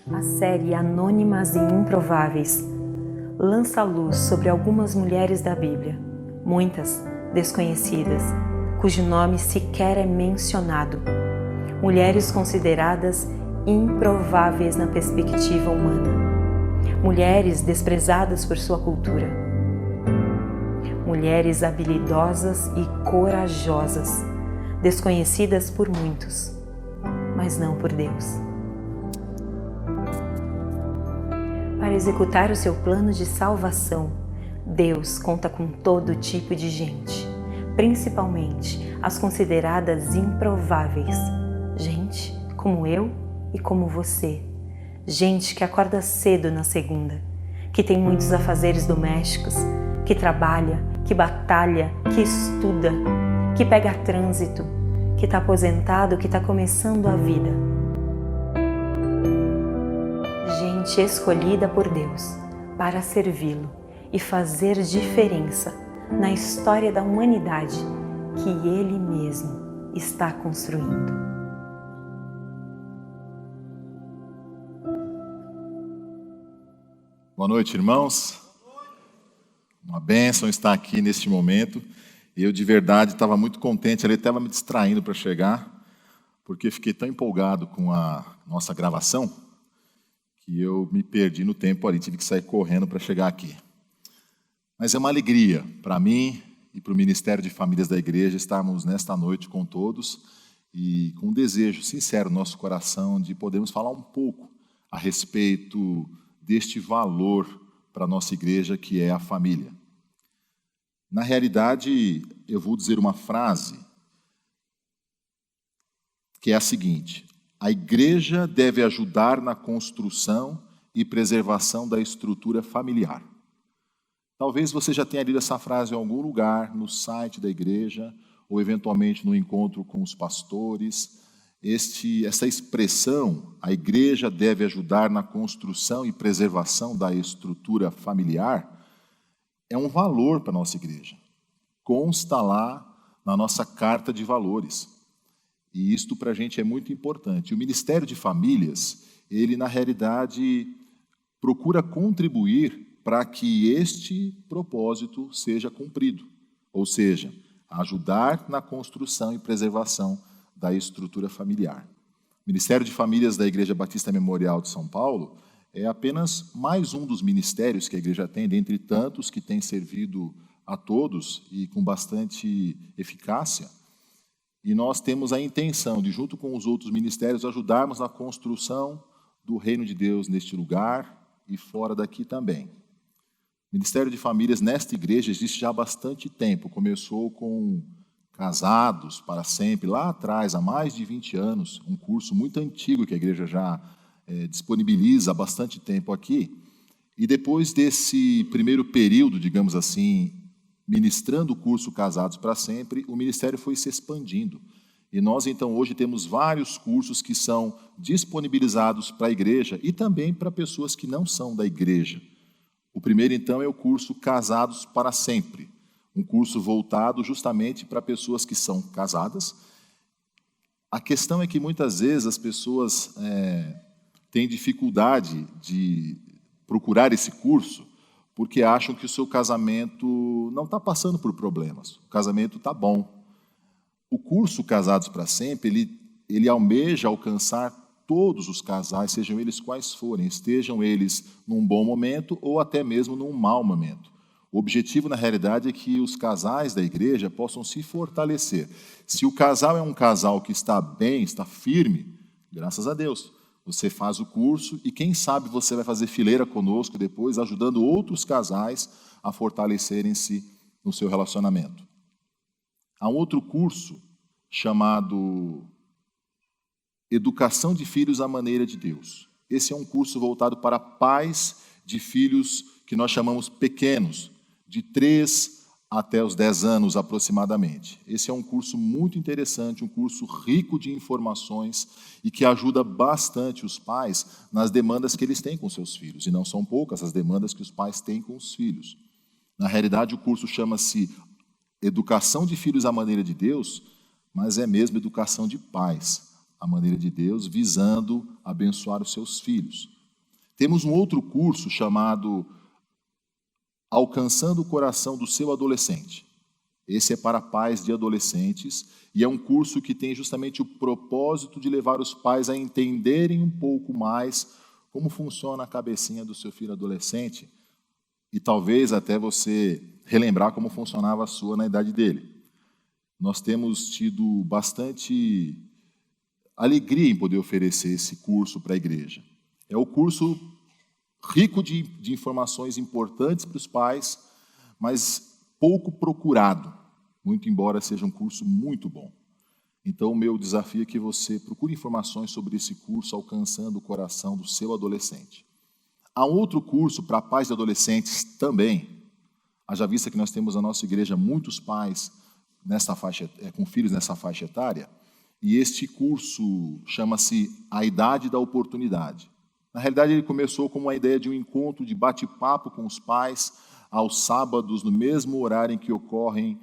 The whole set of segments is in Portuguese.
A série Anônimas e Improváveis lança luz sobre algumas mulheres da Bíblia, muitas desconhecidas, cujo nome sequer é mencionado. Mulheres consideradas improváveis na perspectiva humana. Mulheres desprezadas por sua cultura. Mulheres habilidosas e corajosas, desconhecidas por muitos, mas não por Deus. Para executar o seu plano de salvação, Deus conta com todo tipo de gente, principalmente as consideradas improváveis. Gente como eu e como você. Gente que acorda cedo na segunda, que tem muitos afazeres domésticos, que trabalha, que batalha, que estuda, que pega trânsito, que está aposentado, que está começando a vida. Gente escolhida por Deus para servi-lo e fazer diferença na história da humanidade que Ele mesmo está construindo. Boa noite, irmãos. Uma bênção estar aqui neste momento. Eu, de verdade, estava muito contente. Ele estava me distraindo para chegar, porque fiquei tão empolgado com a nossa gravação que eu me perdi no tempo ali, tive que sair correndo para chegar aqui. Mas é uma alegria para mim e para o Ministério de Famílias da Igreja estarmos nesta noite com todos e com um desejo sincero no nosso coração de podermos falar um pouco a respeito deste valor para a nossa igreja que é a família. Na realidade, eu vou dizer uma frase que é a seguinte: a igreja deve ajudar na construção e preservação da estrutura familiar. Talvez você já tenha lido essa frase em algum lugar, no site da igreja, ou eventualmente no encontro com os pastores. Essa expressão, a igreja deve ajudar na construção e preservação da estrutura familiar, é um valor para a nossa igreja. Consta lá na nossa carta de valores. E isto para a gente é muito importante. O Ministério de Famílias, ele na realidade procura contribuir para que este propósito seja cumprido. Ou seja, ajudar na construção e preservação da estrutura familiar. O Ministério de Famílias da Igreja Batista Memorial de São Paulo é apenas mais um dos ministérios que a igreja tem, dentre tantos que tem servido a todos e com bastante eficácia. E nós temos a intenção de, junto com os outros ministérios, ajudarmos na construção do reino de Deus neste lugar e fora daqui também. O Ministério de Famílias nesta igreja existe já há bastante tempo. Começou com Casados para Sempre, lá atrás, há mais de 20 anos, um curso muito antigo que a igreja já disponibiliza há bastante tempo aqui. E depois desse primeiro período, digamos assim, ministrando o curso Casados para Sempre, o ministério foi se expandindo. E nós, então, hoje temos vários cursos que são disponibilizados para a igreja e também para pessoas que não são da igreja. O primeiro, então, é o curso Casados para Sempre, um curso voltado justamente para pessoas que são casadas. A questão é que muitas vezes as pessoas têm dificuldade de procurar esse curso porque acham que o seu casamento não está passando por problemas, o casamento está bom. O curso Casados para Sempre, ele almeja alcançar todos os casais, sejam eles quais forem, estejam eles num bom momento ou até mesmo num mau momento. O objetivo, na realidade, é que os casais da igreja possam se fortalecer. Se o casal é um casal que está bem, está firme, graças a Deus, você faz o curso e quem sabe você vai fazer fileira conosco depois, ajudando outros casais a fortalecerem-se no seu relacionamento. Há um outro curso chamado Educação de Filhos à Maneira de Deus. Esse é um curso voltado para pais de filhos que nós chamamos pequenos, de 3 até os 10 anos aproximadamente. Esse é um curso muito interessante, um curso rico de informações e que ajuda bastante os pais nas demandas que eles têm com seus filhos. E não são poucas as demandas que os pais têm com os filhos. Na realidade, o curso chama-se Educação de Filhos à Maneira de Deus, mas é mesmo educação de pais à maneira de Deus, visando abençoar os seus filhos. Temos um outro curso chamado Alcançando o Coração do Seu Adolescente. Esse é para pais de adolescentes e é um curso que tem justamente o propósito de levar os pais a entenderem um pouco mais como funciona a cabecinha do seu filho adolescente e talvez até você relembrar como funcionava a sua na idade dele. Nós temos tido bastante alegria em poder oferecer esse curso para a igreja. É o curso rico de informações importantes para os pais, mas pouco procurado, muito embora seja um curso muito bom. Então, o meu desafio é que você procure informações sobre esse curso, alcançando o coração do seu adolescente. Há um outro curso para pais de adolescentes também. Haja vista que nós temos na nossa igreja muitos pais nessa faixa, com filhos nessa faixa etária, e este curso chama-se A Idade da Oportunidade. Na realidade, ele começou como uma ideia de um encontro de bate-papo com os pais aos sábados, no mesmo horário em que ocorrem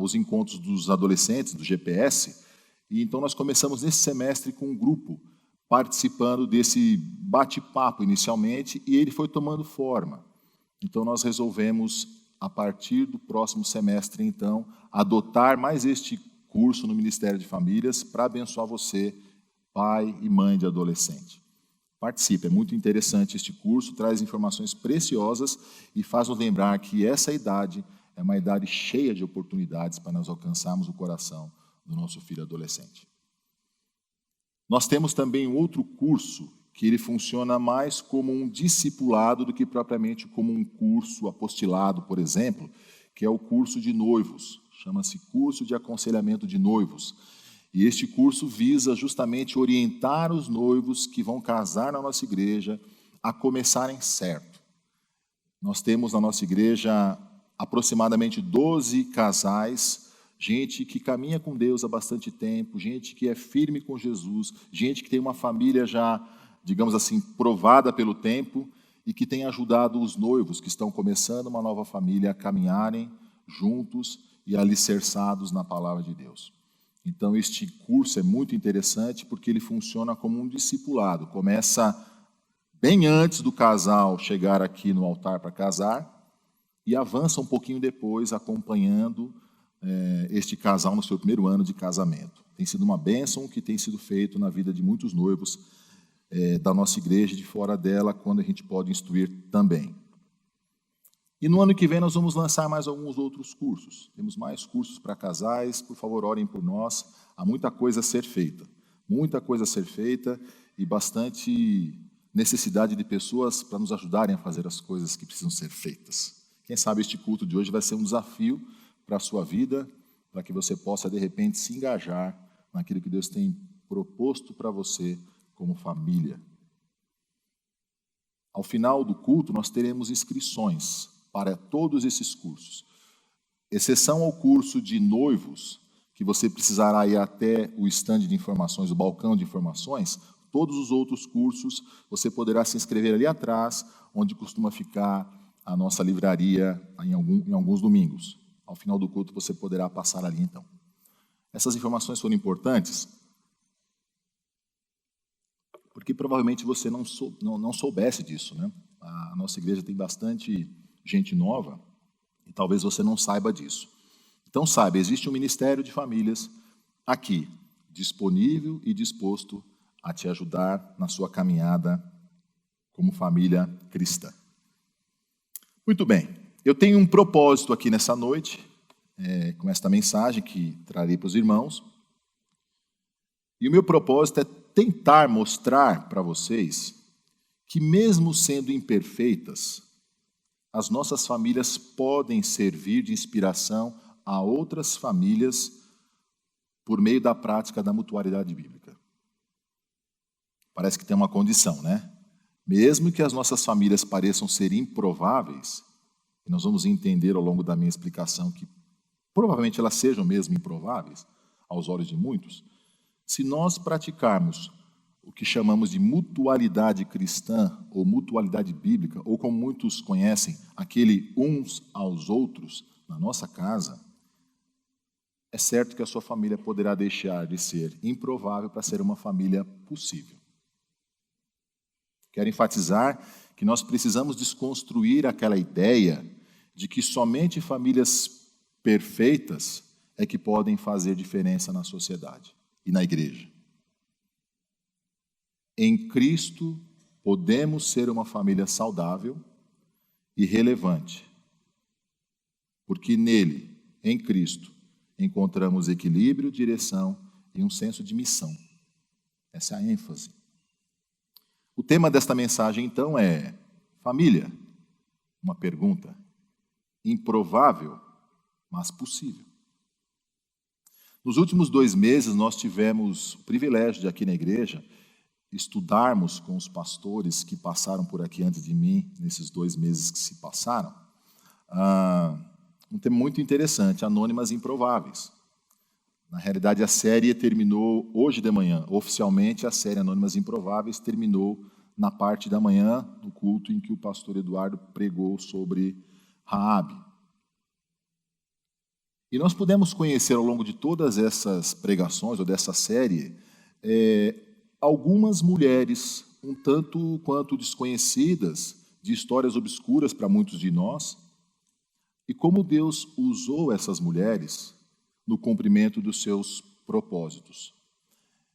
os encontros dos adolescentes, do GPS. E então nós começamos nesse semestre com um grupo participando desse bate-papo inicialmente, e ele foi tomando forma. Então nós resolvemos, a partir do próximo semestre, então, adotar mais este curso no Ministério de Famílias para abençoar você, pai e mãe de adolescente. Participe, é muito interessante este curso, traz informações preciosas e faz-nos lembrar que essa idade é uma idade cheia de oportunidades para nós alcançarmos o coração do nosso filho adolescente. Nós temos também um outro curso que ele funciona mais como um discipulado do que propriamente como um curso apostilado, por exemplo, que é o curso de noivos, chama-se Curso de Aconselhamento de Noivos. E este curso visa justamente orientar os noivos que vão casar na nossa igreja a começarem certo. Nós temos na nossa igreja aproximadamente 12 casais, gente que caminha com Deus há bastante tempo, gente que é firme com Jesus, gente que tem uma família já, digamos assim, provada pelo tempo e que tem ajudado os noivos que estão começando uma nova família a caminharem juntos e alicerçados na palavra de Deus. Então, este curso é muito interessante porque ele funciona como um discipulado. Começa bem antes do casal chegar aqui no altar para casar e avança um pouquinho depois, acompanhando este casal no seu primeiro ano de casamento. Tem sido uma bênção que tem sido feito na vida de muitos noivos da nossa igreja e de fora dela, quando a gente pode instruir também. E no ano que vem nós vamos lançar mais alguns outros cursos. Temos mais cursos para casais, por favor, orem por nós. Há muita coisa a ser feita e bastante necessidade de pessoas para nos ajudarem a fazer as coisas que precisam ser feitas. Quem sabe este culto de hoje vai ser um desafio para a sua vida, para que você possa, de repente, se engajar naquilo que Deus tem proposto para você como família. Ao final do culto, nós teremos inscrições para todos esses cursos. Exceção ao curso de noivos, que você precisará ir até o estande de informações, o balcão de informações, todos os outros cursos você poderá se inscrever ali atrás, onde costuma ficar a nossa livraria em alguns domingos. Ao final do culto você poderá passar ali então. Essas informações foram importantes porque provavelmente você não soubesse disso, né? A nossa igreja tem bastante gente nova, e talvez você não saiba disso. Então, saiba, existe um Ministério de Famílias aqui, disponível e disposto a te ajudar na sua caminhada como família cristã. Muito bem, eu tenho um propósito aqui nessa noite, com esta mensagem que trarei para os irmãos, e o meu propósito é tentar mostrar para vocês que mesmo sendo imperfeitas, as nossas famílias podem servir de inspiração a outras famílias por meio da prática da mutualidade bíblica. Parece que tem uma condição, né? Mesmo que as nossas famílias pareçam ser improváveis, e nós vamos entender ao longo da minha explicação que provavelmente elas sejam mesmo improváveis, aos olhos de muitos, se nós praticarmos o que chamamos de mutualidade cristã, ou mutualidade bíblica, ou como muitos conhecem, aquele uns aos outros na nossa casa, é certo que a sua família poderá deixar de ser improvável para ser uma família possível. Quero enfatizar que nós precisamos desconstruir aquela ideia de que somente famílias perfeitas é que podem fazer diferença na sociedade e na igreja. Em Cristo, podemos ser uma família saudável e relevante, porque nele, em Cristo, encontramos equilíbrio, direção e um senso de missão. Essa é a ênfase. O tema desta mensagem, então, é família. Uma pergunta improvável, mas possível. Nos últimos 2 meses, nós tivemos o privilégio de, aqui na igreja, estudarmos com os pastores que passaram por aqui antes de mim, nesses 2 meses que se passaram, um tema muito interessante, Anônimas Improváveis. Na realidade, a série terminou hoje de manhã. Oficialmente, a série Anônimas Improváveis terminou na parte da manhã, do culto em que o pastor Eduardo pregou sobre Raabe. E nós pudemos conhecer ao longo de todas essas pregações, ou dessa série, algumas mulheres, um tanto quanto desconhecidas, de histórias obscuras para muitos de nós, e como Deus usou essas mulheres no cumprimento dos seus propósitos.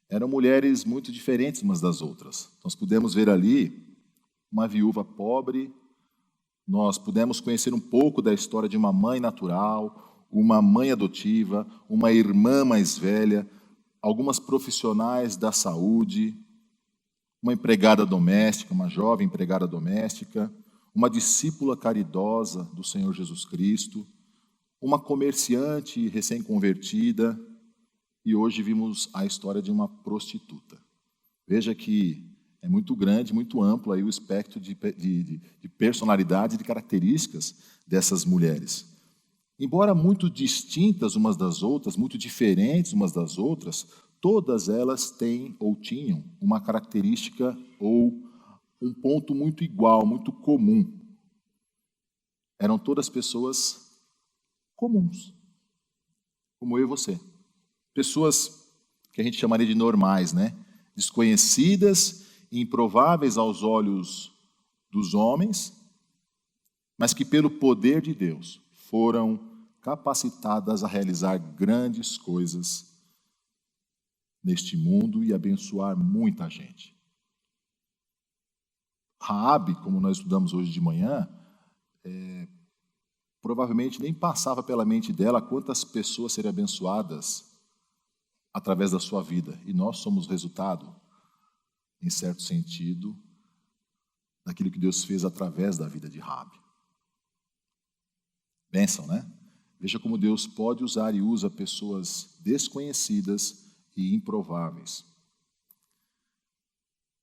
Eram mulheres muito diferentes umas das outras. Nós pudemos ver ali uma viúva pobre, nós pudemos conhecer um pouco da história de uma mãe natural, uma mãe adotiva, uma irmã mais velha, algumas profissionais da saúde, uma empregada doméstica, uma jovem empregada doméstica, uma discípula caridosa do Senhor Jesus Cristo, uma comerciante recém-convertida, e hoje vimos a história de uma prostituta. Veja que é muito grande, muito amplo aí o espectro de personalidade e de características dessas mulheres. Embora muito distintas umas das outras, muito diferentes umas das outras, todas elas têm ou tinham uma característica ou um ponto muito igual, muito comum. Eram todas pessoas comuns, como eu e você. Pessoas que a gente chamaria de normais, né? Desconhecidas, improváveis aos olhos dos homens, mas que pelo poder de Deus foram capacitadas a realizar grandes coisas neste mundo e abençoar muita gente. Raabe, como nós estudamos hoje de manhã, provavelmente nem passava pela mente dela quantas pessoas seriam abençoadas através da sua vida. E nós somos resultado, em certo sentido, daquilo que Deus fez através da vida de Raabe. Bênção, né? Veja como Deus pode usar e usa pessoas desconhecidas e improváveis.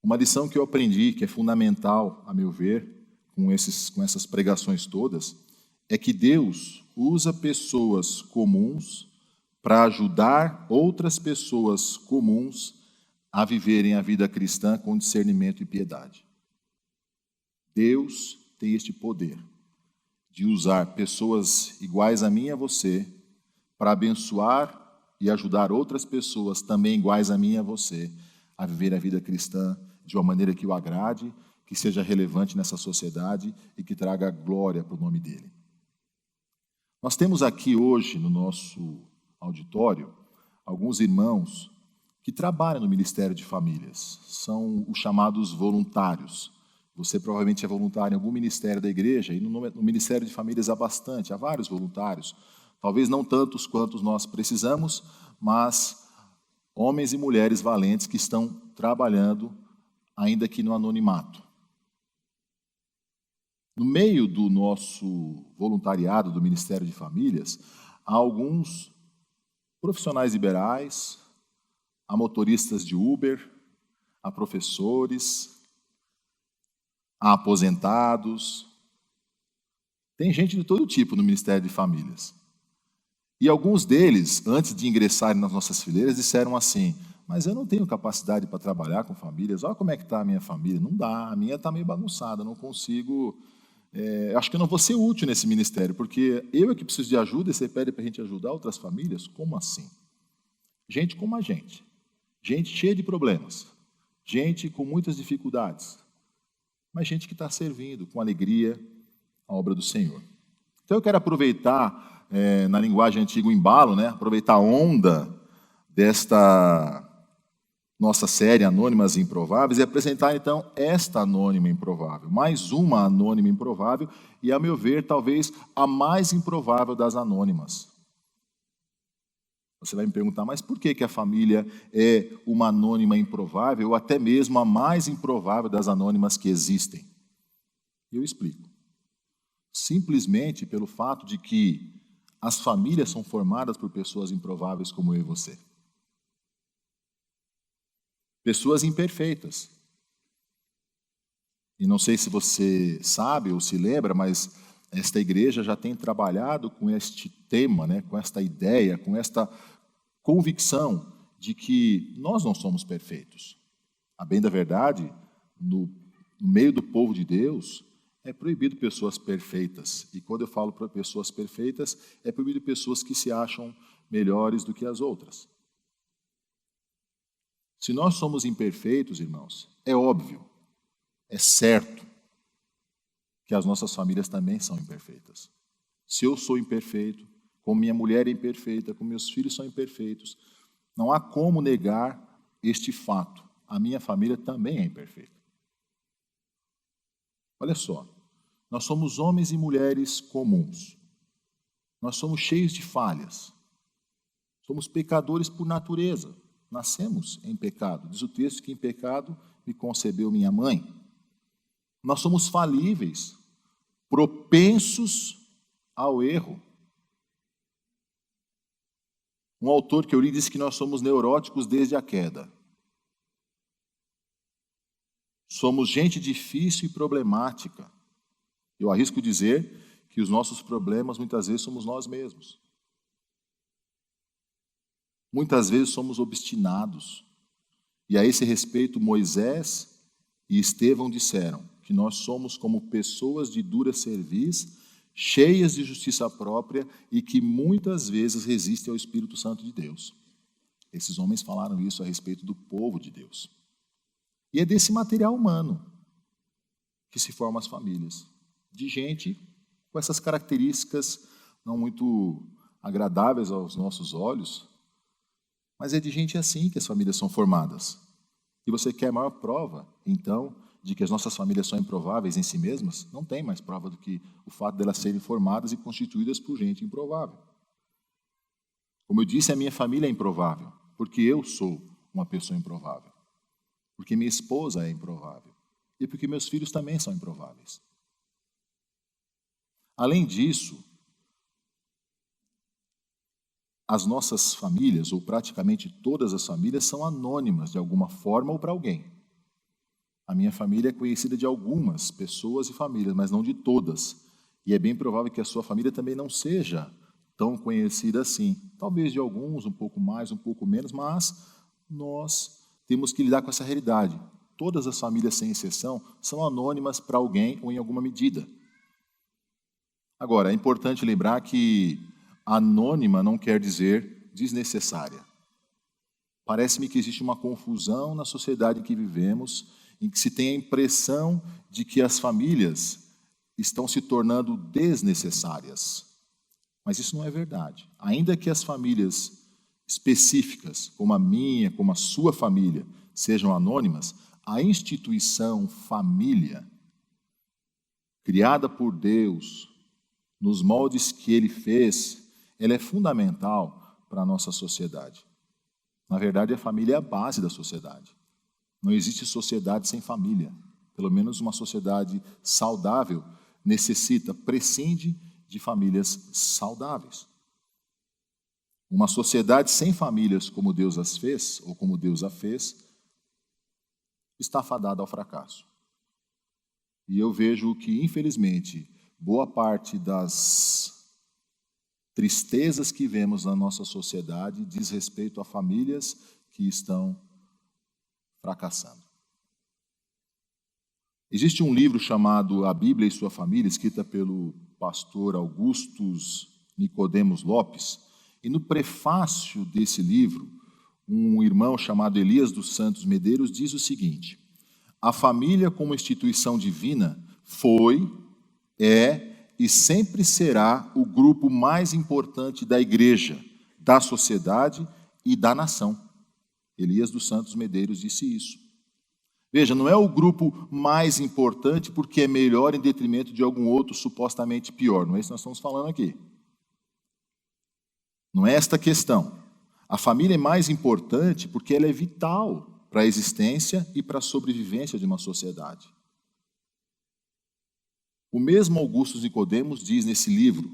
Uma lição que eu aprendi, que é fundamental, a meu ver, com essas pregações todas, é que Deus usa pessoas comuns para ajudar outras pessoas comuns a viverem a vida cristã com discernimento e piedade. Deus tem este poder de usar pessoas iguais a mim e a você para abençoar e ajudar outras pessoas também iguais a mim e a você a viver a vida cristã de uma maneira que o agrade, que seja relevante nessa sociedade e que traga glória para o nome dele. Nós temos aqui hoje no nosso auditório alguns irmãos que trabalham no Ministério de Famílias. São os chamados voluntários. Você provavelmente é voluntário em algum ministério da igreja, e no Ministério de Famílias há bastante, há vários voluntários. Talvez não tantos quantos nós precisamos, mas homens e mulheres valentes que estão trabalhando, ainda que no anonimato. No meio do nosso voluntariado do Ministério de Famílias, há alguns profissionais liberais, há motoristas de Uber, há professores, há aposentados. Tem gente de todo tipo no Ministério de Famílias. E alguns deles, antes de ingressarem nas nossas fileiras, disseram assim: mas eu não tenho capacidade para trabalhar com famílias, olha como é que está a minha família. Não dá, a minha está meio bagunçada, não consigo acho que eu não vou ser útil nesse ministério, porque eu é que preciso de ajuda e você pede para a gente ajudar outras famílias? Como assim? Gente como a gente cheia de problemas, gente com muitas dificuldades, mas gente que está servindo com alegria a obra do Senhor. Então eu quero aproveitar, na linguagem antiga, o embalo, né? Aproveitar a onda desta nossa série Anônimas e Improváveis e apresentar então esta anônima improvável, mais uma anônima improvável e, a meu ver, talvez a mais improvável das anônimas. Você vai me perguntar, mas por que a família é uma anônima improvável ou até mesmo a mais improvável das anônimas que existem? Eu explico. Simplesmente pelo fato de que as famílias são formadas por pessoas improváveis como eu e você. Pessoas imperfeitas. E não sei se você sabe ou se lembra, mas esta igreja já tem trabalhado com este tema, né, com esta ideia, com esta convicção de que nós não somos perfeitos. A bem da verdade, no meio do povo de Deus, é proibido pessoas perfeitas. E quando eu falo para pessoas perfeitas, é proibido pessoas que se acham melhores do que as outras. Se nós somos imperfeitos, irmãos, é óbvio, é certo que as nossas famílias também são imperfeitas. Se eu sou imperfeito, como minha mulher é imperfeita, como meus filhos são imperfeitos, não há como negar este fato. A minha família também é imperfeita. Olha só, nós somos homens e mulheres comuns. Nós somos cheios de falhas. Somos pecadores por natureza. Nascemos em pecado. Diz o texto que em pecado me concebeu minha mãe. Nós somos falíveis, propensos ao erro. Um autor que eu li disse que nós somos neuróticos desde a queda. Somos gente difícil e problemática. Eu arrisco dizer que os nossos problemas muitas vezes somos nós mesmos. Muitas vezes somos obstinados. E a esse respeito, Moisés e Estevão disseram que nós somos como pessoas de dura cerviz, cheias de justiça própria e que muitas vezes resistem ao Espírito Santo de Deus. Esses homens falaram isso a respeito do povo de Deus. E é desse material humano que se formam as famílias, de gente com essas características não muito agradáveis aos nossos olhos, mas é de gente assim que as famílias são formadas. E você quer a maior prova, então, de que as nossas famílias são improváveis em si mesmas? Não tem mais prova do que o fato delas serem formadas e constituídas por gente improvável. Como eu disse, a minha família é improvável, porque eu sou uma pessoa improvável. Porque minha esposa é improvável. E porque meus filhos também são improváveis. Além disso, as nossas famílias, ou praticamente todas as famílias, são anônimas de alguma forma ou para alguém. A minha família é conhecida de algumas pessoas e famílias, mas não de todas. E é bem provável que a sua família também não seja tão conhecida assim. Talvez de alguns, um pouco mais, um pouco menos, mas nós temos que lidar com essa realidade. Todas as famílias, sem exceção, são anônimas para alguém ou em alguma medida. Agora, é importante lembrar que anônima não quer dizer desnecessária. Parece-me que existe uma confusão na sociedade em que vivemos, em que se tem a impressão de que as famílias estão se tornando desnecessárias. Mas isso não é verdade. Ainda que as famílias específicas, como a minha, como a sua família, sejam anônimas, a instituição família, criada por Deus, nos moldes que Ele fez, ela é fundamental para a nossa sociedade. Na verdade, a família é a base da sociedade. Não existe sociedade sem família. Pelo menos uma sociedade saudável prescinde de famílias saudáveis. Uma sociedade sem famílias como Deus as fez, ou como Deus a fez, está fadada ao fracasso. E eu vejo que, infelizmente, boa parte das tristezas que vemos na nossa sociedade diz respeito a famílias que estão fracassando. Existe um livro chamado A Bíblia e Sua Família, escrita pelo pastor Augustus Nicodemos Lopes, e no prefácio desse livro, um irmão chamado Elias dos Santos Medeiros diz o seguinte: a família como instituição divina foi, é e sempre será o grupo mais importante da igreja, da sociedade e da nação. Elias dos Santos Medeiros disse isso. Veja, não é o grupo mais importante porque é melhor em detrimento de algum outro supostamente pior. Não é isso que nós estamos falando aqui. Não é esta a questão. A família é mais importante porque ela é vital para a existência e para a sobrevivência de uma sociedade. O mesmo Augusto Nicodemos diz nesse livro: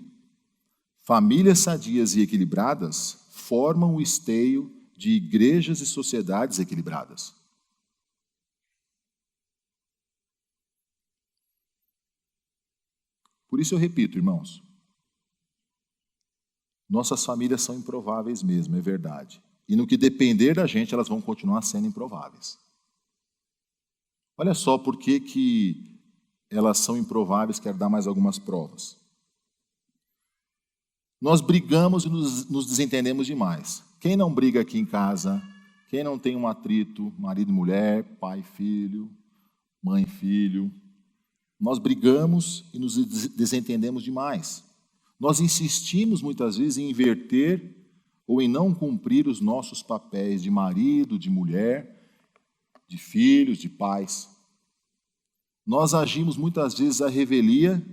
famílias sadias e equilibradas formam o esteio de igrejas e sociedades equilibradas. Por isso eu repito, irmãos, nossas famílias são improváveis mesmo, é verdade. E no que depender da gente, elas vão continuar sendo improváveis. Olha só por que elas são improváveis, quero dar mais algumas provas. Nós brigamos e nos desentendemos demais. Quem não briga aqui em casa? Quem não tem um atrito, marido e mulher, pai e filho, mãe e filho? Nós brigamos e nos desentendemos demais. Nós insistimos muitas vezes em inverter ou em não cumprir os nossos papéis de marido, de mulher, de filhos, de pais. Nós agimos muitas vezes à revelia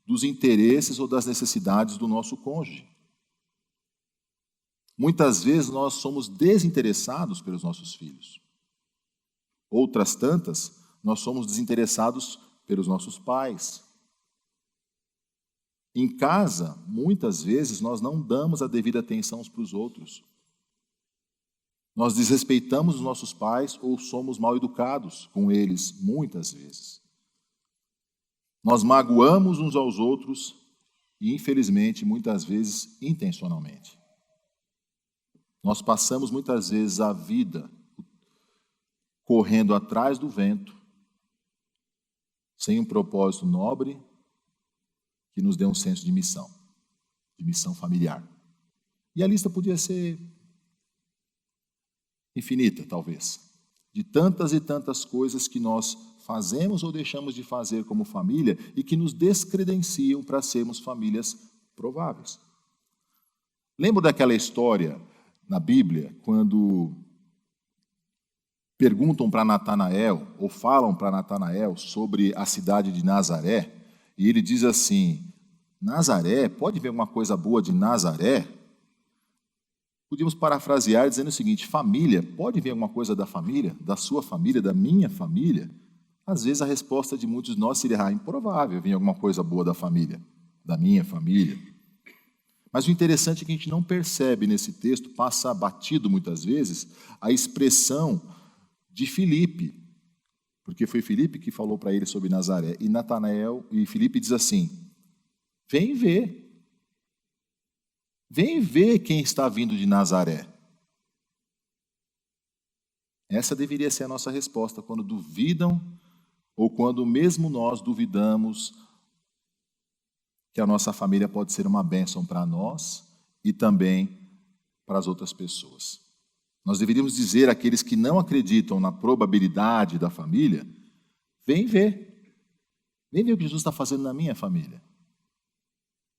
dos interesses ou das necessidades do nosso cônjuge. Muitas vezes nós somos desinteressados pelos nossos filhos. Outras tantas, nós somos desinteressados pelos nossos pais. Em casa, muitas vezes, nós não damos a devida atenção uns para os outros. Nós desrespeitamos os nossos pais ou somos mal educados com eles, muitas vezes. Nós magoamos uns aos outros e, infelizmente, muitas vezes, intencionalmente. Nós passamos muitas vezes a vida correndo atrás do vento, sem um propósito nobre que nos dê um senso de missão familiar. E a lista podia ser infinita, talvez, de tantas e tantas coisas que nós fazemos ou deixamos de fazer como família e que nos descredenciam para sermos famílias prováveis. Lembra daquela história na Bíblia, quando perguntam para Natanael, ou falam para Natanael sobre a cidade de Nazaré, e ele diz assim: Nazaré, pode ver alguma coisa boa de Nazaré? Podíamos parafrasear dizendo o seguinte: família, pode ver alguma coisa da família, da sua família, da minha família? Às vezes a resposta de muitos de nós seria: improvável vir alguma coisa boa da família, da minha família. Mas o interessante é que a gente não percebe nesse texto, passa batido muitas vezes, a expressão de Filipe, porque foi Filipe que falou para ele sobre Nazaré, e Filipe diz assim: vem ver quem está vindo de Nazaré. Essa deveria ser a nossa resposta quando duvidam, ou quando mesmo nós duvidamos que a nossa família pode ser uma bênção para nós e também para as outras pessoas. Nós deveríamos dizer àqueles que não acreditam na probabilidade da família: vem ver o que Jesus está fazendo na minha família.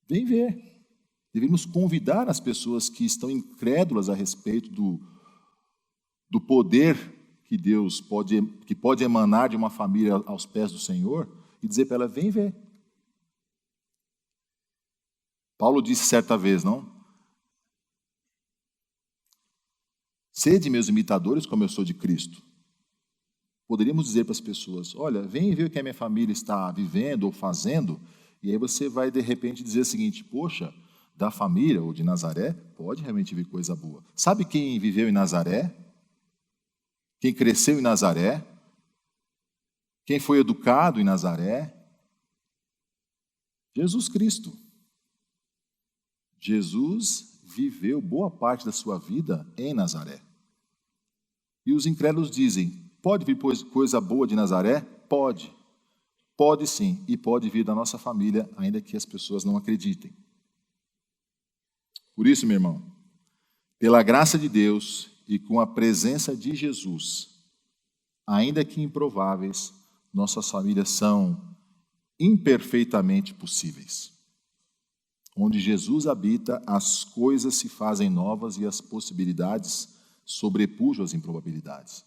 Vem ver. Deveríamos convidar as pessoas que estão incrédulas a respeito do poder que Deus pode emanar de uma família aos pés do Senhor e dizer para ela: vem ver. Paulo disse certa vez, não? Sede meus imitadores como eu sou de Cristo. Poderíamos dizer para as pessoas: olha, vem ver o que a minha família está vivendo ou fazendo, e aí você vai de repente dizer o seguinte: poxa, da família ou de Nazaré, pode realmente vir coisa boa. Sabe quem viveu em Nazaré? Quem cresceu em Nazaré? Quem foi educado em Nazaré? Jesus Cristo. Jesus viveu boa parte da sua vida em Nazaré. E os incrédulos dizem: pode vir coisa boa de Nazaré? Pode. Pode sim, e pode vir da nossa família, ainda que as pessoas não acreditem. Por isso, meu irmão, pela graça de Deus e com a presença de Jesus, ainda que improváveis, nossas famílias são imperfeitamente possíveis. Onde Jesus habita, as coisas se fazem novas e as possibilidades sobrepujam as improbabilidades.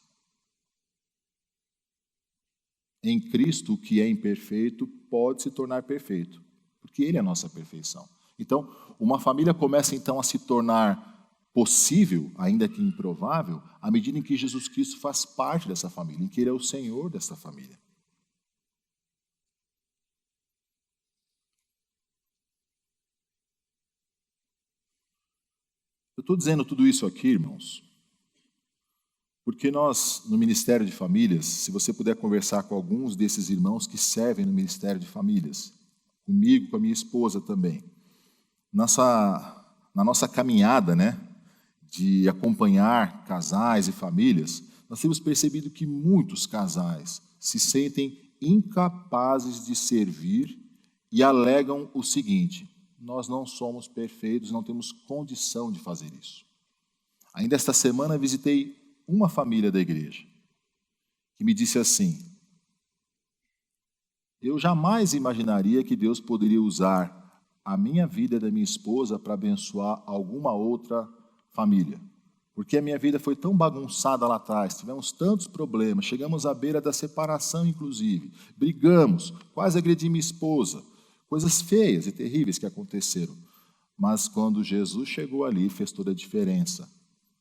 Em Cristo, o que é imperfeito pode se tornar perfeito, porque Ele é a nossa perfeição. Então, uma família começa então a se tornar possível, ainda que improvável, à medida em que Jesus Cristo faz parte dessa família, em que Ele é o Senhor dessa família. Eu estou dizendo tudo isso aqui, irmãos, porque nós, no Ministério de Famílias, se você puder conversar com alguns desses irmãos que servem no Ministério de Famílias, comigo, com a minha esposa também, na nossa caminhada, de acompanhar casais e famílias, nós temos percebido que muitos casais se sentem incapazes de servir e alegam o seguinte: nós não somos perfeitos, não temos condição de fazer isso. Ainda esta semana visitei uma família da igreja que me disse assim: eu jamais imaginaria que Deus poderia usar a minha vida e da minha esposa para abençoar alguma outra família, porque a minha vida foi tão bagunçada lá atrás, tivemos tantos problemas, chegamos à beira da separação inclusive, brigamos, quase agredi minha esposa, coisas feias e terríveis que aconteceram, mas quando Jesus chegou ali, fez toda a diferença.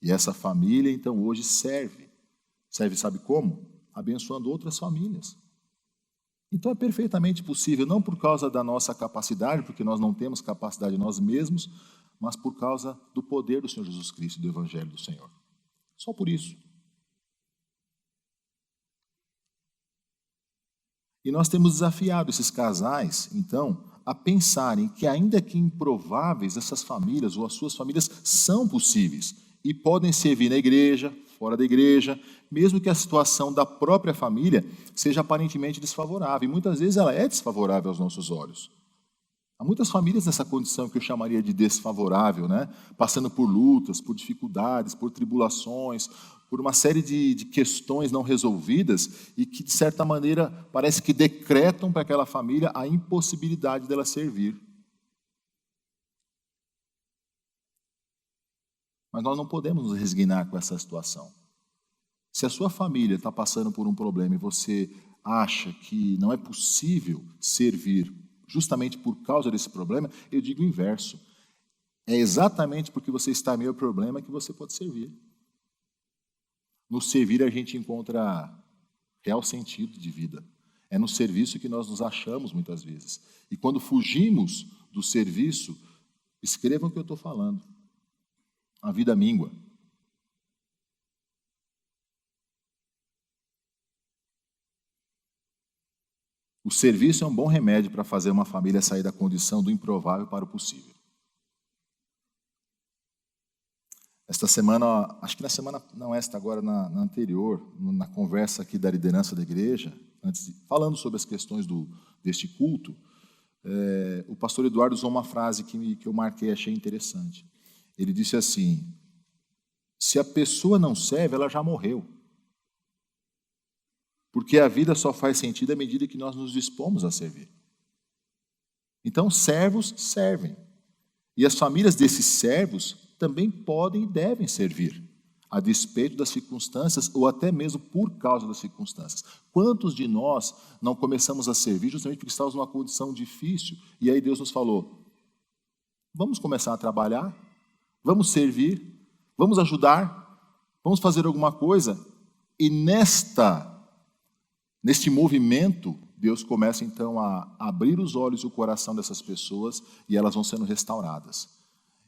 E essa família, então, hoje serve. Serve, sabe como? Abençoando outras famílias. Então, é perfeitamente possível, não por causa da nossa capacidade, porque nós não temos capacidade nós mesmos, mas por causa do poder do Senhor Jesus Cristo, do Evangelho do Senhor. Só por isso. E nós temos desafiado esses casais, então, a pensarem que, ainda que improváveis, essas famílias ou as suas famílias são possíveis e podem servir na igreja, fora da igreja, mesmo que a situação da própria família seja aparentemente desfavorável. E muitas vezes ela é desfavorável aos nossos olhos. Há muitas famílias nessa condição que eu chamaria de desfavorável, passando por lutas, por dificuldades, por tribulações, por uma série de questões não resolvidas e que, de certa maneira, parece que decretam para aquela família a impossibilidade dela servir. Mas nós não podemos nos resignar com essa situação. Se a sua família está passando por um problema e você acha que não é possível servir justamente por causa desse problema, eu digo o inverso. É exatamente porque você está meio problema que você pode servir. No servir a gente encontra real sentido de vida. É no serviço que nós nos achamos muitas vezes. E quando fugimos do serviço, escrevam o que eu estou falando. A vida mingua. O serviço é um bom remédio para fazer uma família sair da condição do improvável para o possível. Esta semana, acho que na semana, não esta agora, na anterior, na conversa aqui da liderança da igreja, falando sobre as questões deste culto, o pastor Eduardo usou uma frase que eu marquei e achei interessante. Ele disse assim: se a pessoa não serve, ela já morreu. Porque a vida só faz sentido à medida que nós nos dispomos a servir. Então, servos servem. E as famílias desses servos também podem e devem servir, a despeito das circunstâncias ou até mesmo por causa das circunstâncias. Quantos de nós não começamos a servir justamente porque estávamos numa condição difícil e aí Deus nos falou: vamos começar a trabalhar, vamos servir, vamos ajudar, vamos fazer alguma coisa. E neste movimento, Deus começa então a abrir os olhos e o coração dessas pessoas e elas vão sendo restauradas.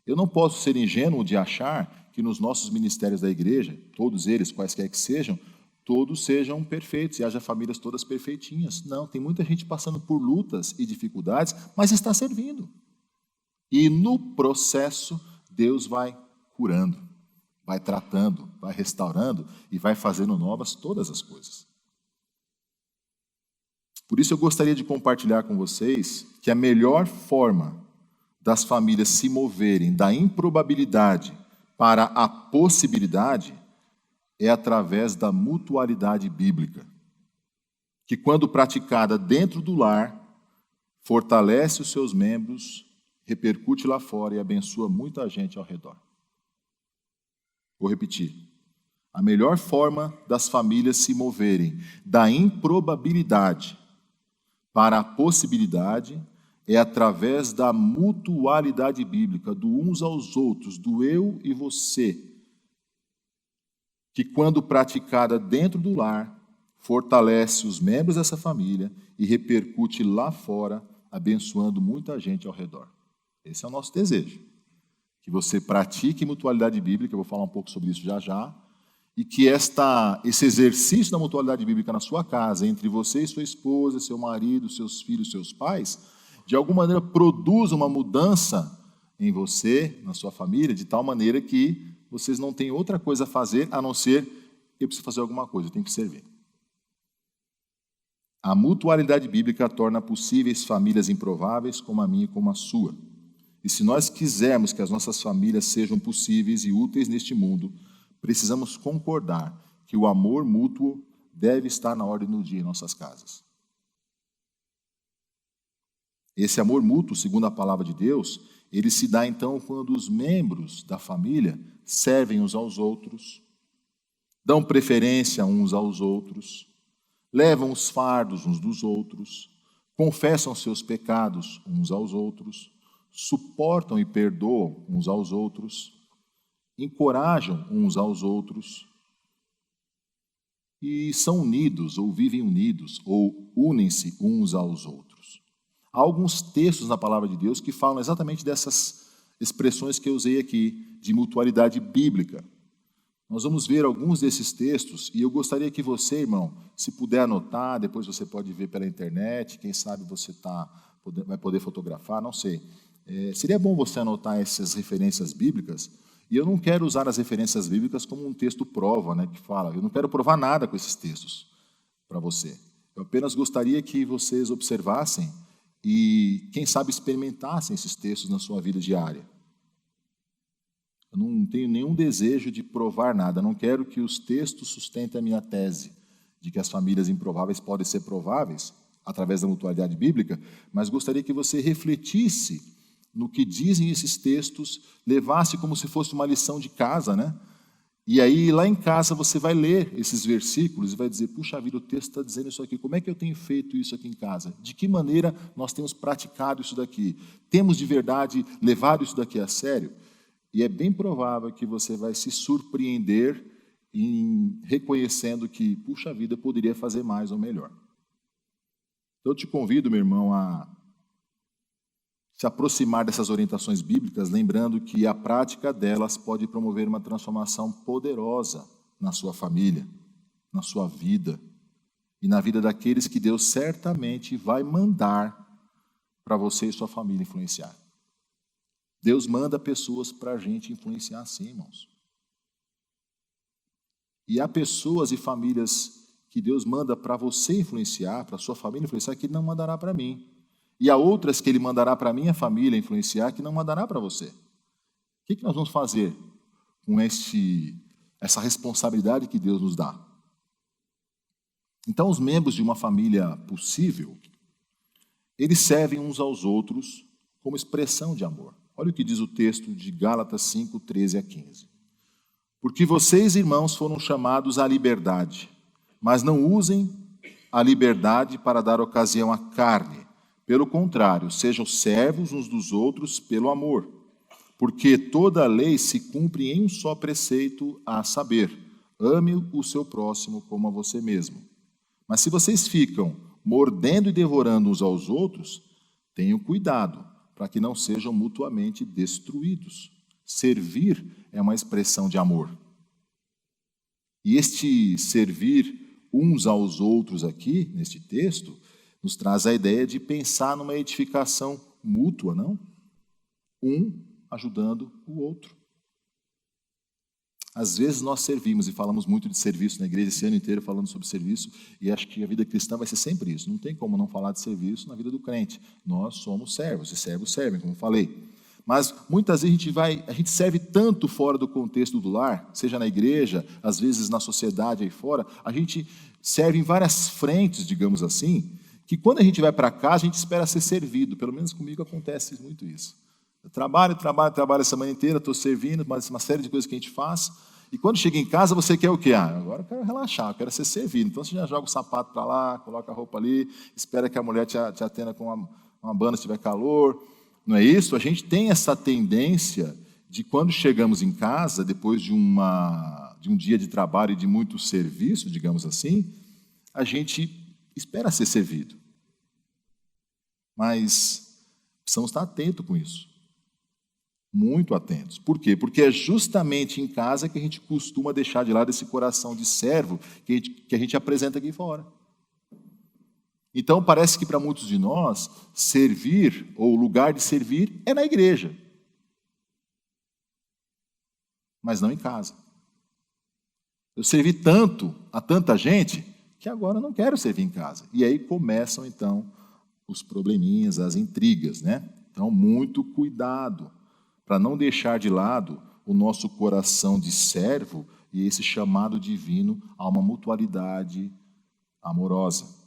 Eu não posso ser ingênuo de achar que nos nossos ministérios da igreja, todos eles, quaisquer que sejam, todos sejam perfeitos e haja famílias todas perfeitinhas. Não, tem muita gente passando por lutas e dificuldades, mas está servindo. E no processo, Deus vai curando, vai tratando, vai restaurando e vai fazendo novas todas as coisas. Por isso eu gostaria de compartilhar com vocês que a melhor forma das famílias se moverem da improbabilidade para a possibilidade é através da mutualidade bíblica, que quando praticada dentro do lar, fortalece os seus membros, repercute lá fora e abençoa muita gente ao redor. Vou repetir. A melhor forma das famílias se moverem da improbabilidade para a possibilidade é através da mutualidade bíblica, do uns aos outros, do eu e você, que quando praticada dentro do lar, fortalece os membros dessa família e repercute lá fora, abençoando muita gente ao redor. Esse é o nosso desejo. Que você pratique mutualidade bíblica, eu vou falar um pouco sobre isso já já, e que esse exercício da mutualidade bíblica na sua casa, entre você e sua esposa, seu marido, seus filhos, seus pais, de alguma maneira produza uma mudança em você, na sua família, de tal maneira que vocês não têm outra coisa a fazer, a não ser, eu preciso fazer alguma coisa, eu tenho que servir. A mutualidade bíblica torna possíveis famílias improváveis como a minha e como a sua. E se nós quisermos que as nossas famílias sejam possíveis e úteis neste mundo, precisamos concordar que o amor mútuo deve estar na ordem do dia em nossas casas. Esse amor mútuo, segundo a palavra de Deus, ele se dá então quando os membros da família servem uns aos outros, dão preferência uns aos outros, levam os fardos uns dos outros, confessam seus pecados uns aos outros, suportam e perdoam uns aos outros, encorajam uns aos outros e são unidos, ou vivem unidos, ou unem-se uns aos outros. Há alguns textos na palavra de Deus que falam exatamente dessas expressões que eu usei aqui, de mutualidade bíblica. Nós vamos ver alguns desses textos e eu gostaria que você, irmão, se puder anotar, depois você pode ver pela internet, quem sabe você vai poder fotografar, não sei. Seria bom você anotar essas referências bíblicas, e eu não quero usar as referências bíblicas como um texto prova, né, que fala, eu não quero provar nada com esses textos para você. Eu apenas gostaria que vocês observassem e, quem sabe, experimentassem esses textos na sua vida diária. Eu não tenho nenhum desejo de provar nada, não quero que os textos sustentem a minha tese de que as famílias improváveis podem ser prováveis através da mutualidade bíblica, mas gostaria que você refletisse no que dizem esses textos, levasse como se fosse uma lição de casa, né? E aí, lá em casa, você vai ler esses versículos e vai dizer, puxa vida, o texto está dizendo isso aqui, como é que eu tenho feito isso aqui em casa? De que maneira nós temos praticado isso daqui? Temos de verdade levado isso daqui a sério? E é bem provável que você vai se surpreender em reconhecendo que, puxa vida, poderia fazer mais ou melhor. Então, eu te convido, meu irmão, a se aproximar dessas orientações bíblicas, lembrando que a prática delas pode promover uma transformação poderosa na sua família, na sua vida e na vida daqueles que Deus certamente vai mandar para você e sua família influenciar. Deus manda pessoas para a gente influenciar sim, irmãos. E há pessoas e famílias que Deus manda para você influenciar, para a sua família influenciar, que Ele não mandará para mim. E há outras que Ele mandará para a minha família influenciar, que não mandará para você. O que nós vamos fazer com essa responsabilidade que Deus nos dá? Então, os membros de uma família possível, eles servem uns aos outros como expressão de amor. Olha o que diz o texto de Gálatas 5, 13 a 15. Porque vocês, irmãos, foram chamados à liberdade, mas não usem a liberdade para dar ocasião à carne. Pelo contrário, sejam servos uns dos outros pelo amor, porque toda a lei se cumpre em um só preceito, a saber, ame o seu próximo como a você mesmo. Mas se vocês ficam mordendo e devorando uns aos outros, tenham cuidado para que não sejam mutuamente destruídos. Servir é uma expressão de amor. E este servir uns aos outros aqui, neste texto, nos traz a ideia de pensar numa edificação mútua, não? Um ajudando o outro. Às vezes nós servimos e falamos muito de serviço na igreja, esse ano inteiro falando sobre serviço, e acho que a vida cristã vai ser sempre isso. Não tem como não falar de serviço na vida do crente. Nós somos servos, e servos servem, como falei. Mas muitas vezes a gente serve tanto fora do contexto do lar, seja na igreja, às vezes na sociedade aí fora, a gente serve em várias frentes, digamos assim, que quando a gente vai para casa, a gente espera ser servido. Pelo menos comigo acontece muito isso. Eu trabalho a semana inteira, estou servindo, mas uma série de coisas que a gente faz. E quando chega em casa, você quer o quê? Agora eu quero relaxar, eu quero ser servido. Então você já joga o sapato para lá, coloca a roupa ali, espera que a mulher te atenda com uma banda se tiver calor. Não é isso? A gente tem essa tendência de quando chegamos em casa, depois de um dia de trabalho e de muito serviço, digamos assim, a gente espera ser servido. Mas precisamos estar atentos com isso. Muito atentos. Por quê? Porque é justamente em casa que a gente costuma deixar de lado esse coração de servo que a gente apresenta aqui fora. Então, parece que para muitos de nós, servir, ou o lugar de servir, é na igreja. Mas não em casa. Eu servi tanto a tanta gente que agora eu não quero servir em casa. E aí começam, então, os probleminhas, as intrigas, né? Então, muito cuidado para não deixar de lado o nosso coração de servo e esse chamado divino a uma mutualidade amorosa.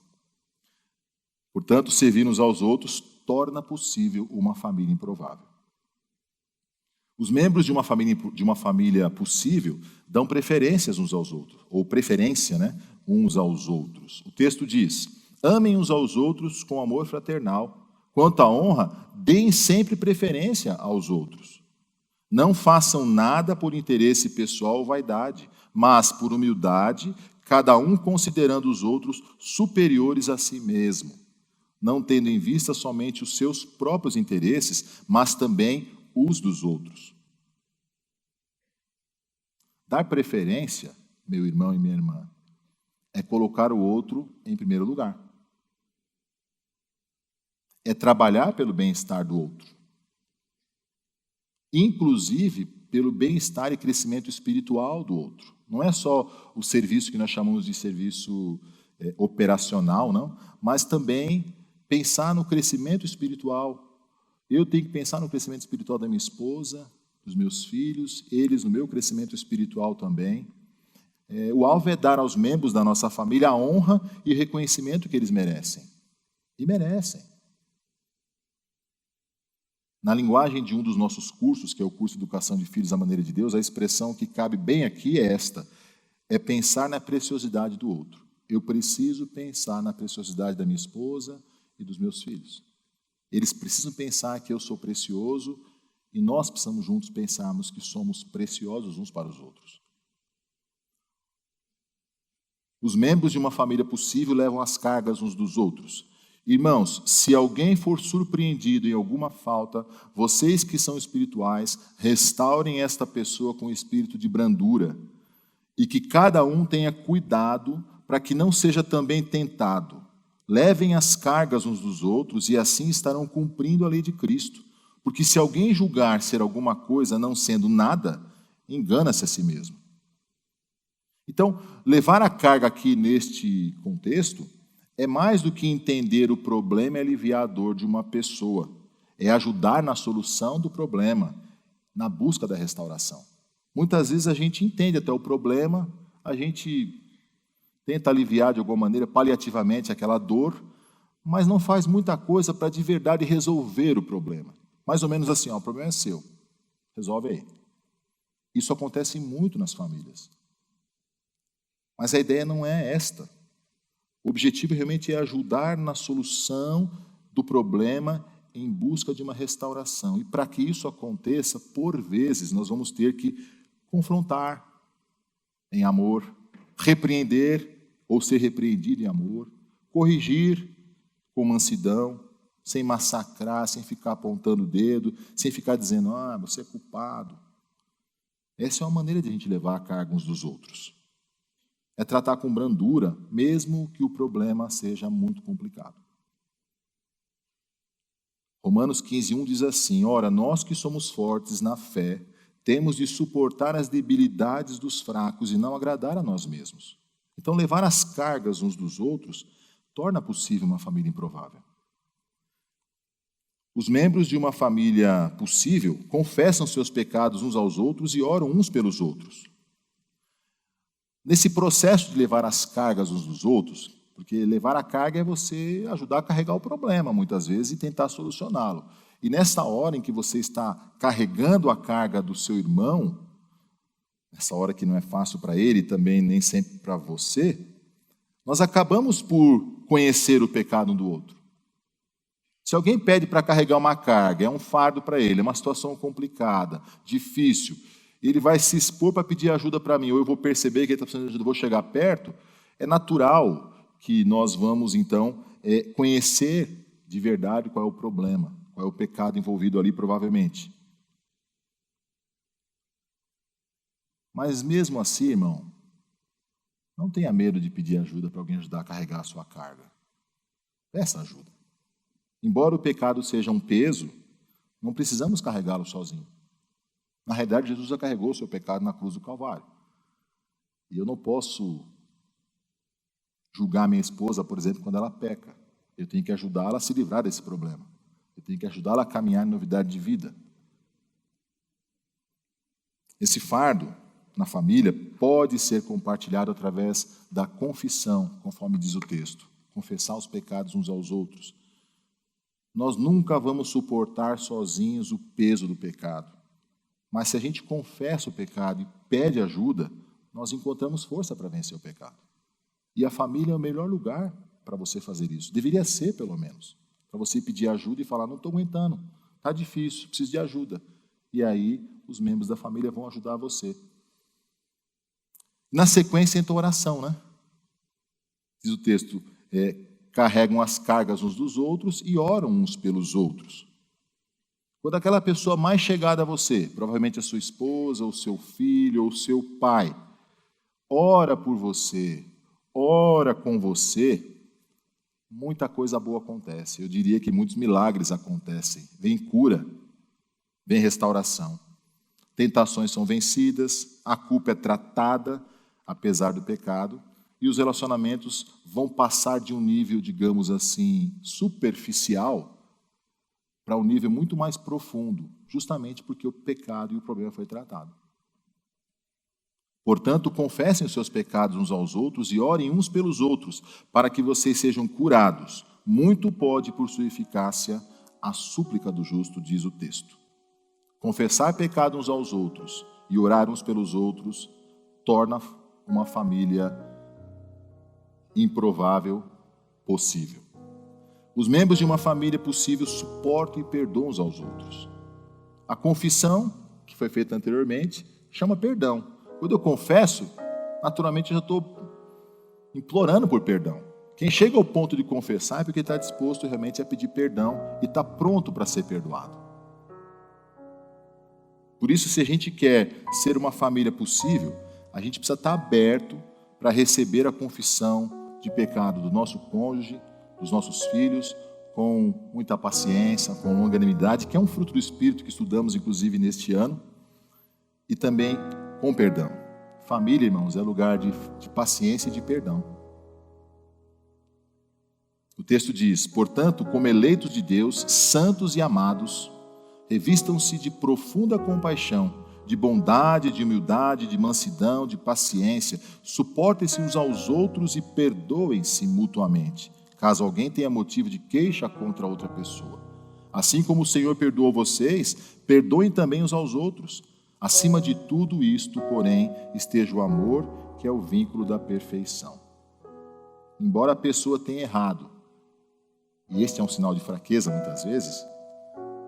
Portanto, servir uns aos outros torna possível uma família improvável. Os membros de uma família possível dão preferências uns aos outros, ou preferência, né, uns aos outros. O texto diz: amem uns aos outros com amor fraternal. Quanto à honra, deem sempre preferência aos outros. Não façam nada por interesse pessoal ou vaidade, mas por humildade, cada um considerando os outros superiores a si mesmo, não tendo em vista somente os seus próprios interesses, mas também os dos outros. Dar preferência, meu irmão e minha irmã, é colocar o outro em primeiro lugar. É trabalhar pelo bem-estar do outro. Inclusive pelo bem-estar e crescimento espiritual do outro. Não é só o serviço que nós chamamos de serviço operacional, não, mas também pensar no crescimento espiritual. Eu tenho que pensar no crescimento espiritual da minha esposa, dos meus filhos, eles no meu crescimento espiritual também. O alvo é dar aos membros da nossa família a honra e o reconhecimento que eles merecem. E merecem. Na linguagem de um dos nossos cursos, que é o curso de Educação de Filhos à Maneira de Deus, a expressão que cabe bem aqui é esta: é pensar na preciosidade do outro. Eu preciso pensar na preciosidade da minha esposa e dos meus filhos. Eles precisam pensar que eu sou precioso e nós precisamos juntos pensarmos que somos preciosos uns para os outros. Os membros de uma família possível levam as cargas uns dos outros. Irmãos, se alguém for surpreendido em alguma falta, vocês que são espirituais, restaurem esta pessoa com espírito de brandura, e que cada um tenha cuidado para que não seja também tentado. Levem as cargas uns dos outros e assim estarão cumprindo a lei de Cristo. Porque se alguém julgar ser alguma coisa não sendo nada, engana-se a si mesmo. Então, levar a carga aqui neste contexto é mais do que entender o problema e aliviar a dor de uma pessoa. É ajudar na solução do problema, na busca da restauração. Muitas vezes a gente entende até o problema, a gente tenta aliviar de alguma maneira, paliativamente, aquela dor, mas não faz muita coisa para de verdade resolver o problema. Mais ou menos assim, o problema é seu, resolve aí. Isso acontece muito nas famílias. Mas a ideia não é esta. O objetivo realmente é ajudar na solução do problema em busca de uma restauração. E para que isso aconteça, por vezes, nós vamos ter que confrontar em amor, repreender ou ser repreendido em amor, corrigir com mansidão, sem massacrar, sem ficar apontando o dedo, sem ficar dizendo, você é culpado. Essa é uma maneira de a gente levar a carga uns dos outros. É tratar com brandura, mesmo que o problema seja muito complicado. Romanos 15:1 diz assim: ora, nós que somos fortes na fé, Temos de suportar as debilidades dos fracos e não agradar a nós mesmos. Então, levar as cargas uns dos outros torna possível uma família improvável. Os membros de uma família possível confessam seus pecados uns aos outros e oram uns pelos outros. Nesse processo de levar as cargas uns dos outros, porque levar a carga é você ajudar a carregar o problema, muitas vezes, e tentar solucioná-lo. E nessa hora em que você está carregando a carga do seu irmão, nessa hora que não é fácil para ele e também nem sempre para você, nós acabamos por conhecer o pecado um do outro. Se alguém pede para carregar uma carga, é um fardo para ele, é uma situação complicada, difícil, ele vai se expor para pedir ajuda para mim, ou eu vou perceber que ele está precisando de ajuda, vou chegar perto, é natural que nós vamos, então, conhecer de verdade qual é o problema, qual é o pecado envolvido ali, provavelmente. Mas mesmo assim, irmão, não tenha medo de pedir ajuda para alguém ajudar a carregar a sua carga. Peça ajuda. Embora o pecado seja um peso, não precisamos carregá-lo sozinho. Na realidade, Jesus já carregou o seu pecado na cruz do Calvário. E eu não posso julgar minha esposa, por exemplo, quando ela peca. Eu tenho que ajudá-la a se livrar desse problema. Eu tenho que ajudá-la a caminhar em novidade de vida. Esse fardo na família pode ser compartilhado através da confissão, conforme diz o texto. Confessar os pecados uns aos outros. Nós nunca vamos suportar sozinhos o peso do pecado. Mas se a gente confessa o pecado e pede ajuda, nós encontramos força para vencer o pecado. E a família é o melhor lugar para você fazer isso. Deveria ser, pelo menos. Para você pedir ajuda e falar, não estou aguentando, está difícil, preciso de ajuda. E aí, os membros da família vão ajudar você. Na sequência, entra a oração, né? Diz o texto, carregam as cargas uns dos outros e oram uns pelos outros. Quando aquela pessoa mais chegada a você, provavelmente a sua esposa, ou seu filho, ou seu pai, ora por você, ora com você, muita coisa boa acontece. Eu diria que muitos milagres acontecem. Vem cura, vem restauração. Tentações são vencidas, a culpa é tratada, apesar do pecado, e os relacionamentos vão passar de um nível, digamos assim, superficial, para um nível muito mais profundo, justamente porque o pecado e o problema foi tratado. Portanto, confessem os seus pecados uns aos outros e orem uns pelos outros, para que vocês sejam curados. Muito pode, por sua eficácia, a súplica do justo, diz o texto. Confessar pecado uns aos outros e orar uns pelos outros torna uma família improvável possível. Os membros de uma família possível suportam e perdoam uns aos outros. A confissão, que foi feita anteriormente, chama perdão. Quando eu confesso, naturalmente eu já estou implorando por perdão. Quem chega ao ponto de confessar é porque está disposto realmente a pedir perdão e está pronto para ser perdoado. Por isso, se a gente quer ser uma família possível, a gente precisa estar aberto para receber a confissão de pecado do nosso cônjuge, dos nossos filhos, com muita paciência, com longanimidade, que é um fruto do Espírito que estudamos, inclusive, neste ano, e também com perdão. Família, irmãos, é lugar de paciência e de perdão. O texto diz, portanto, como eleitos de Deus, santos e amados, revistam-se de profunda compaixão, de bondade, de humildade, de mansidão, de paciência, suportem-se uns aos outros e perdoem-se mutuamente, caso alguém tenha motivo de queixa contra outra pessoa. Assim como o Senhor perdoou vocês, perdoem também uns aos outros. Acima de tudo isto, porém, esteja o amor, que é o vínculo da perfeição. Embora a pessoa tenha errado, e este é um sinal de fraqueza muitas vezes,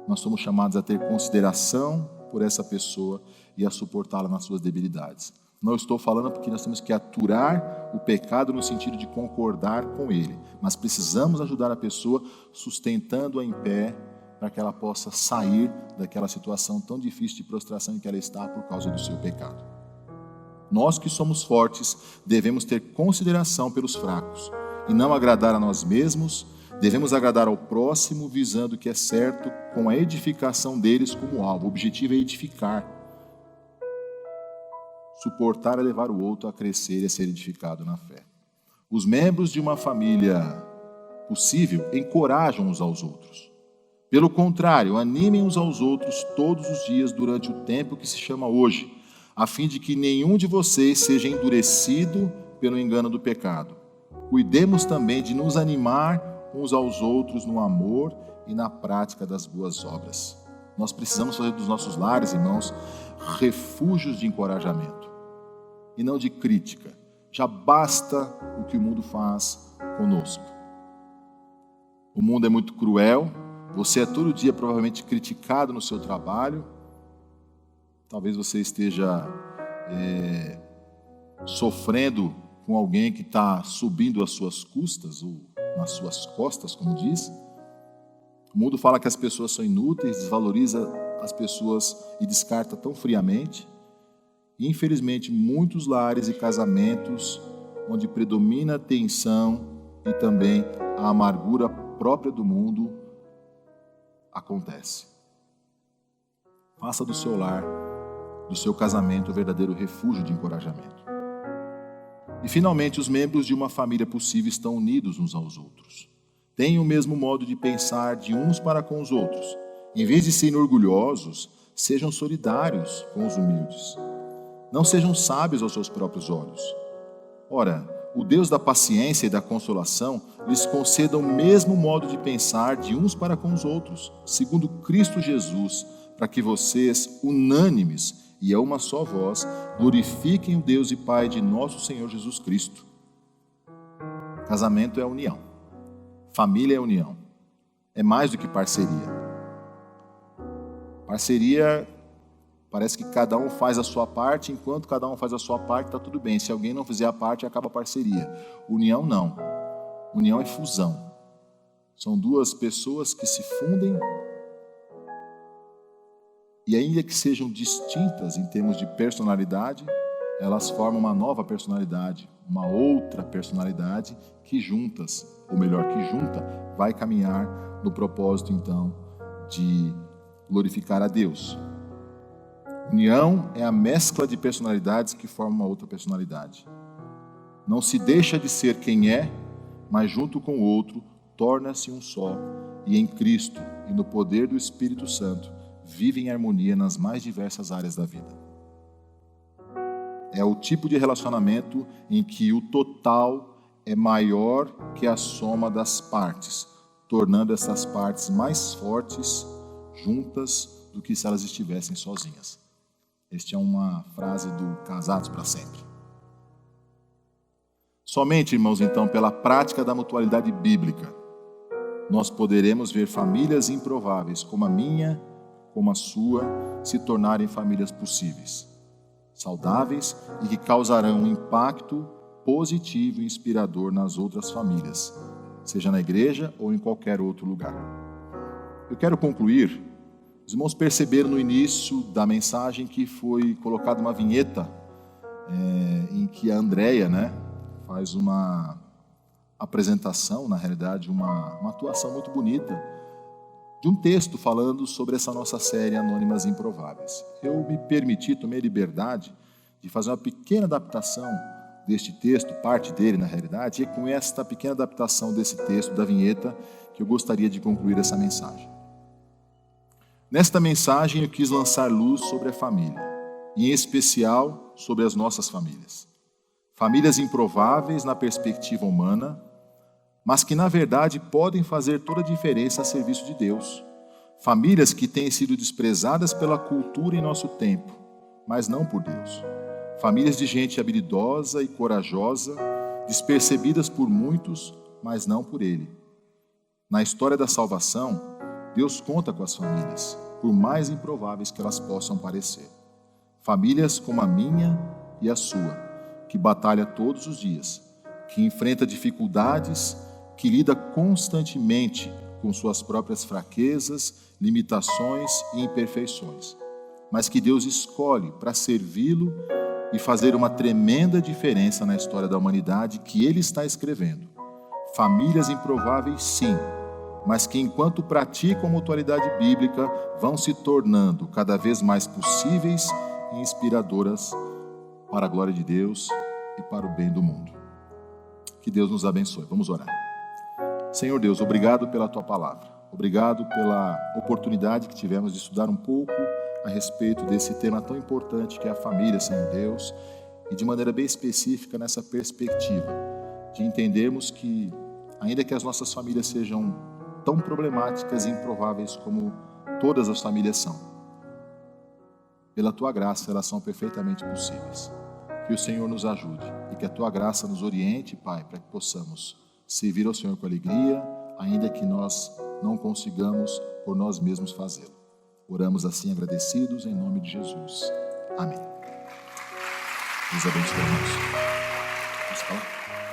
nós somos chamados a ter consideração por essa pessoa e a suportá-la nas suas debilidades. Não estou falando porque nós temos que aturar o pecado no sentido de concordar com ele, mas precisamos ajudar a pessoa sustentando-a em pé para que ela possa sair daquela situação tão difícil de prostração em que ela está por causa do seu pecado. Nós que somos fortes devemos ter consideração pelos fracos e não agradar a nós mesmos. Devemos agradar ao próximo, visando o que é certo, com a edificação deles como alvo. O objetivo é edificar. suportar e levar o outro a crescer e a ser edificado na fé. Os membros de uma família possível encorajam uns aos outros. Pelo contrário, animem uns aos outros todos os dias durante o tempo que se chama hoje, a fim de que nenhum de vocês seja endurecido pelo engano do pecado. Cuidemos também de nos animar uns aos outros no amor e na prática das boas obras. Nós precisamos fazer dos nossos lares, irmãos, refúgios de encorajamento e não de crítica. Já basta o que o mundo faz conosco. O mundo é muito cruel. Você é todo dia provavelmente criticado no seu trabalho. Talvez você esteja sofrendo com alguém que está subindo às suas custas, ou nas suas costas, como diz. O mundo fala que as pessoas são inúteis, desvaloriza as pessoas e descarta tão friamente. E, infelizmente, muitos lares e casamentos onde predomina a tensão e também a amargura própria do mundo acontece. Faça do seu lar, do seu casamento, o verdadeiro refúgio de encorajamento. E, finalmente, os membros de uma família possível estão unidos uns aos outros. Tenham o mesmo modo de pensar de uns para com os outros. Em vez de serem orgulhosos, sejam solidários com os humildes. Não sejam sábios aos seus próprios olhos. Ora, o Deus da paciência e da consolação lhes conceda o mesmo modo de pensar de uns para com os outros, segundo Cristo Jesus, para que vocês, unânimes e a uma só voz, glorifiquem o Deus e Pai de nosso Senhor Jesus Cristo. Casamento é a união. Família é a união. É mais do que parceria. Parceria, parece que cada um faz a sua parte, enquanto cada um faz a sua parte, está tudo bem. Se alguém não fizer a parte, acaba a parceria. União não. União é fusão. São duas pessoas que se fundem e ainda que sejam distintas em termos de personalidade, elas formam uma nova personalidade, uma outra personalidade que juntas, ou melhor, que junta, vai caminhar no propósito, então, de glorificar a Deus. União é a mescla de personalidades que formam uma outra personalidade. Não se deixa de ser quem é, mas junto com o outro, torna-se um só, e em Cristo e no poder do Espírito Santo, vive em harmonia nas mais diversas áreas da vida. É o tipo de relacionamento em que o total é maior que a soma das partes, tornando essas partes mais fortes juntas do que se elas estivessem sozinhas. Esta é uma frase do Casados para Sempre. Somente, irmãos, então, pela prática da mutualidade bíblica, nós poderemos ver famílias improváveis como a minha, como a sua, se tornarem famílias possíveis, saudáveis e que causarão um impacto positivo e inspirador nas outras famílias, seja na igreja ou em qualquer outro lugar. Eu quero concluir. Os irmãos perceberam no início da mensagem que foi colocada uma vinheta em que a Andréia, faz uma apresentação, na realidade, uma atuação muito bonita de um texto falando sobre essa nossa série Anônimas Improváveis. Eu me permiti, tomei a liberdade de fazer uma pequena adaptação deste texto, parte dele, na realidade, e é com esta pequena adaptação desse texto, da vinheta, que eu gostaria de concluir essa mensagem. Nesta mensagem eu quis lançar luz sobre a família, e em especial sobre as nossas famílias. Famílias improváveis na perspectiva humana, mas que na verdade podem fazer toda a diferença a serviço de Deus. Famílias que têm sido desprezadas pela cultura em nosso tempo, mas não por Deus. Famílias de gente habilidosa e corajosa, despercebidas por muitos, mas não por Ele. Na história da salvação, Deus conta com as famílias, por mais improváveis que elas possam parecer. Famílias como a minha e a sua, que batalha todos os dias, que enfrenta dificuldades, que lida constantemente com suas próprias fraquezas, limitações e imperfeições, mas que Deus escolhe para servi-lo e fazer uma tremenda diferença na história da humanidade que Ele está escrevendo. Famílias improváveis, sim, mas que enquanto praticam a mutualidade bíblica, vão se tornando cada vez mais possíveis e inspiradoras para a glória de Deus e para o bem do mundo. Que Deus nos abençoe. Vamos orar. Senhor Deus, obrigado pela Tua palavra. Obrigado pela oportunidade que tivemos de estudar um pouco a respeito desse tema tão importante que é a família, Senhor Deus, e de maneira bem específica nessa perspectiva de entendermos que, ainda que as nossas famílias sejam tão problemáticas e improváveis como todas as famílias são, pela Tua graça elas são perfeitamente possíveis. Que o Senhor nos ajude e que a Tua graça nos oriente, Pai, para que possamos servir ao Senhor com alegria, ainda que nós não consigamos por nós mesmos fazê-lo. Oramos assim agradecidos em nome de Jesus. Amém. Deus abençoe, irmãos. Vamos falar?